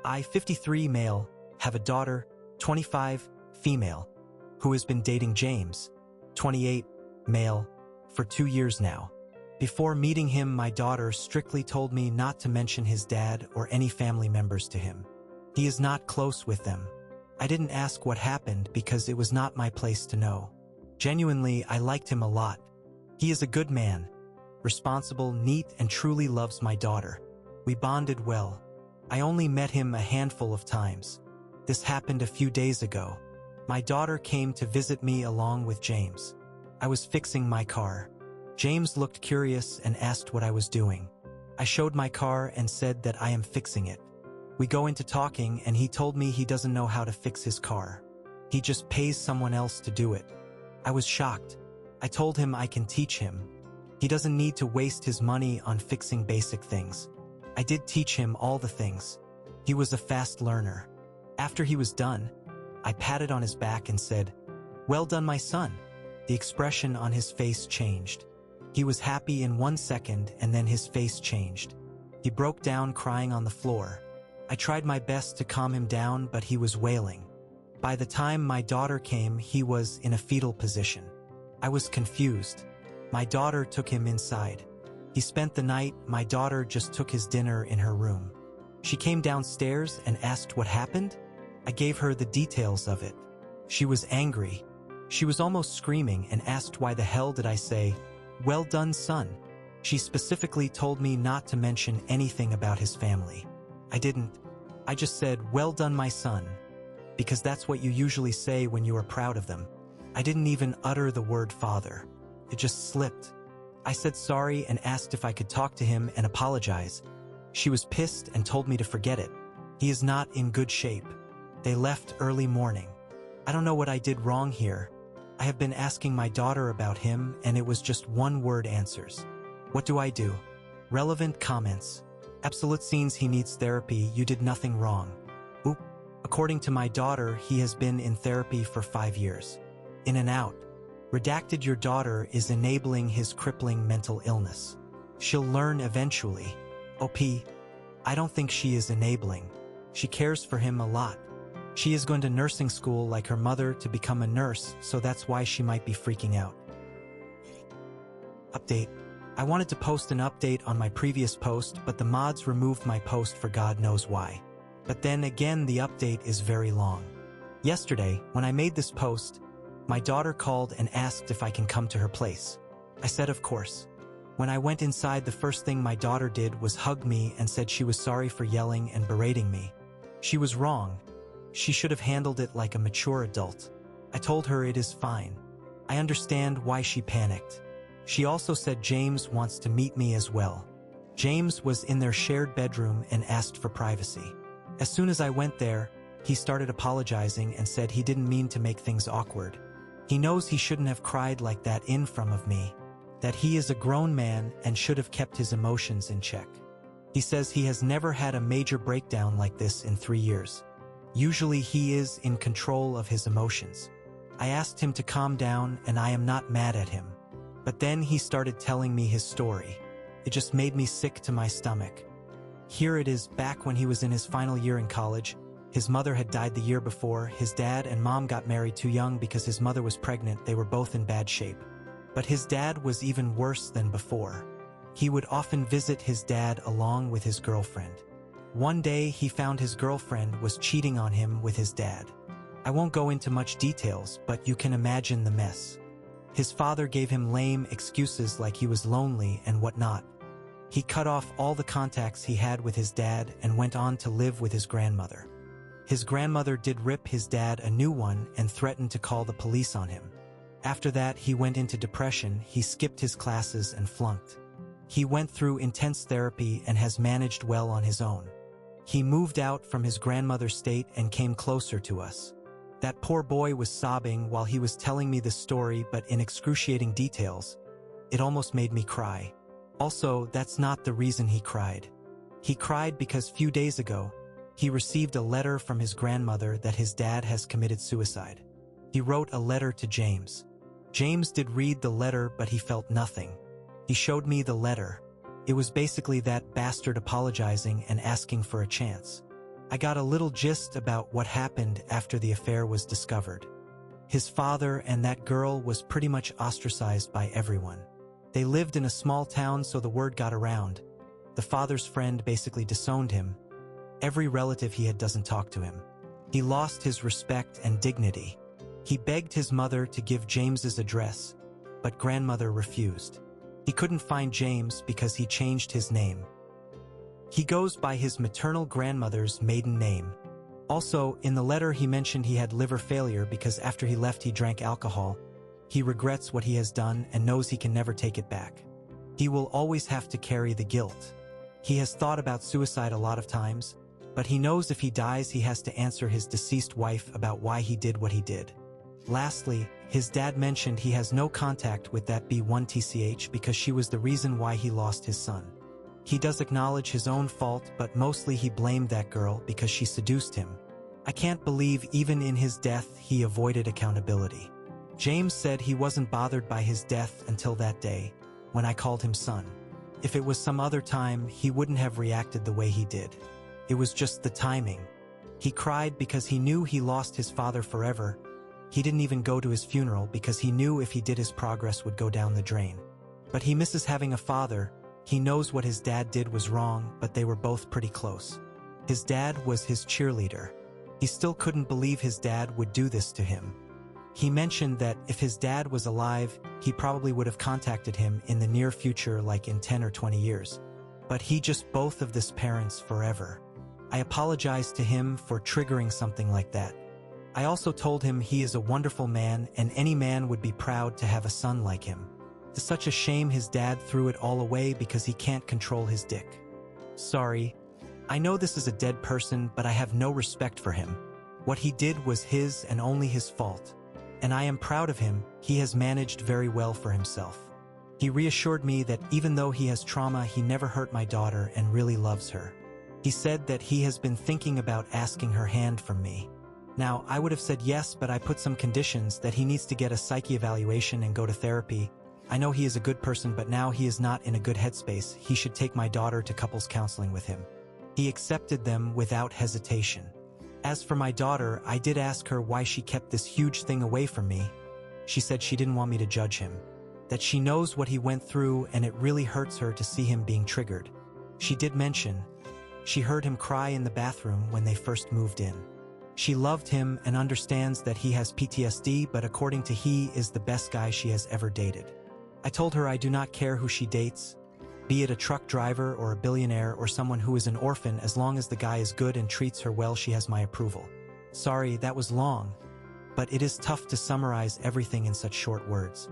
I, 53 male, have a daughter, 25, female, who has been dating James, 28, male, for 2 years now. Before meeting him, my daughter strictly told me not to mention his dad or any family members to him. He is not close with them. I didn't ask what happened because it was not my place to know. Genuinely, I liked him a lot. He is a good man, responsible, neat, and truly loves my daughter. We bonded well. I only met him a handful of times. This happened a few days ago. My daughter came to visit me along with James. I was fixing my car. James looked curious and asked what I was doing. I showed my car and said that I am fixing it. We go into talking and he told me he doesn't know how to fix his car. He just pays someone else to do it. I was shocked. I told him I can teach him. He doesn't need to waste his money on fixing basic things. I did teach him all the things. He was a fast learner. After he was done, I patted on his back and said, "Well done, my son." The expression on his face changed. He was happy in 1 second and then his face changed. He broke down crying on the floor. I tried my best to calm him down, but he was wailing. By the time my daughter came, he was in a fetal position. I was confused. My daughter took him inside. He spent the night. My daughter just took his dinner in her room. She came downstairs and asked what happened. I gave her the details of it. She was angry. She was almost screaming and asked why the hell did I say, "Well done, son." She specifically told me not to mention anything about his family. I didn't. I just said, "Well done, my son," because that's what you usually say when you are proud of them. I didn't even utter the word father. It just slipped. I said sorry and asked if I could talk to him and apologize. She was pissed and told me to forget it. He is not in good shape. They left early morning. I don't know what I did wrong here. I have been asking my daughter about him and it was just one-word answers. What do I do? Relevant comments. Absolute scenes. He needs therapy. You did nothing wrong. Oop. According to my daughter, he has been in therapy for 5 years. In and out. Redacted. Your daughter is enabling his crippling mental illness. She'll learn eventually. OP. I don't think she is enabling. She cares for him a lot. She is going to nursing school like her mother to become a nurse, so that's why she might be freaking out. Update. I wanted to post an update on my previous post, but the mods removed my post for God knows why. But then again, the update is very long. Yesterday, when I made this post, my daughter called and asked if I can come to her place. I said of course. When I went inside, the first thing my daughter did was hug me and said she was sorry for yelling and berating me. She was wrong. She should have handled it like a mature adult. I told her it is fine. I understand why she panicked. She also said James wants to meet me as well. James was in their shared bedroom and asked for privacy. As soon as I went there, he started apologizing and said he didn't mean to make things awkward. He knows he shouldn't have cried like that in front of me, that he is a grown man and should have kept his emotions in check. He says he has never had a major breakdown like this in 3 years. Usually he is in control of his emotions. I asked him to calm down and I am not mad at him. But then he started telling me his story. It just made me sick to my stomach. Here it is, back when he was in his final year in college. His mother had died the year before. His dad and mom got married too young because his mother was pregnant. They were both in bad shape. But his dad was even worse than before. He would often visit his dad along with his girlfriend. One day he found his girlfriend was cheating on him with his dad. I won't go into much details, but you can imagine the mess. His father gave him lame excuses like he was lonely and whatnot. He cut off all the contacts he had with his dad and went on to live with his grandmother. His grandmother did rip his dad a new one and threatened to call the police on him. After that, he went into depression. He skipped his classes and flunked. He went through intense therapy and has managed well on his own. He moved out from his grandmother's state and came closer to us. That poor boy was sobbing while he was telling me the story, but in excruciating details. It almost made me cry. Also, that's not the reason he cried. He cried because few days ago, he received a letter from his grandmother that his dad has committed suicide. He wrote a letter to James. James did read the letter, but he felt nothing. He showed me the letter. It was basically that bastard apologizing and asking for a chance. I got a little gist about what happened after the affair was discovered. His father and that girl was pretty much ostracized by everyone. They lived in a small town, so the word got around. The father's friend basically disowned him. Every relative he had doesn't talk to him. He lost his respect and dignity. He begged his mother to give James's address, but grandmother refused. He couldn't find James because he changed his name. He goes by his maternal grandmother's maiden name. Also, in the letter he mentioned he had liver failure because after he left he drank alcohol. He regrets what he has done and knows he can never take it back. He will always have to carry the guilt. He has thought about suicide a lot of times, but he knows if he dies he has to answer his deceased wife about why he did what he did. Lastly, his dad mentioned he has no contact with that B1TCH because she was the reason why he lost his son. He does acknowledge his own fault, but mostly he blamed that girl because she seduced him. I can't believe even in his death he avoided accountability. James said he wasn't bothered by his death until that day, when I called him son. If it was some other time, he wouldn't have reacted the way he did. It was just the timing. He cried because he knew he lost his father forever. He didn't even go to his funeral because he knew if he did his progress would go down the drain. But he misses having a father. He knows what his dad did was wrong, but they were both pretty close. His dad was his cheerleader. He still couldn't believe his dad would do this to him. He mentioned that if his dad was alive, he probably would have contacted him in the near future, like in 10 or 20 years. But he just both of this parents forever. I apologized to him for triggering something like that. I also told him he is a wonderful man and any man would be proud to have a son like him. It's such a shame his dad threw it all away because he can't control his dick. Sorry. I know this is a dead person, but I have no respect for him. What he did was his and only his fault. And I am proud of him. He has managed very well for himself. He reassured me that even though he has trauma, he never hurt my daughter and really loves her. He said that he has been thinking about asking her hand from me. Now, I would have said yes, but I put some conditions that he needs to get a psyche evaluation and go to therapy. I know he is a good person, but now he is not in a good headspace. He should take my daughter to couples counseling with him. He accepted them without hesitation. As for my daughter, I did ask her why she kept this huge thing away from me. She said she didn't want me to judge him, that she knows what he went through and it really hurts her to see him being triggered. She did mention she heard him cry in the bathroom when they first moved in. She loved him and understands that he has PTSD, but according to he is the best guy she has ever dated. I told her I do not care who she dates, be it a truck driver or a billionaire or someone who is an orphan, as long as the guy is good and treats her well, she has my approval. Sorry, that was long, but it is tough to summarize everything in such short words.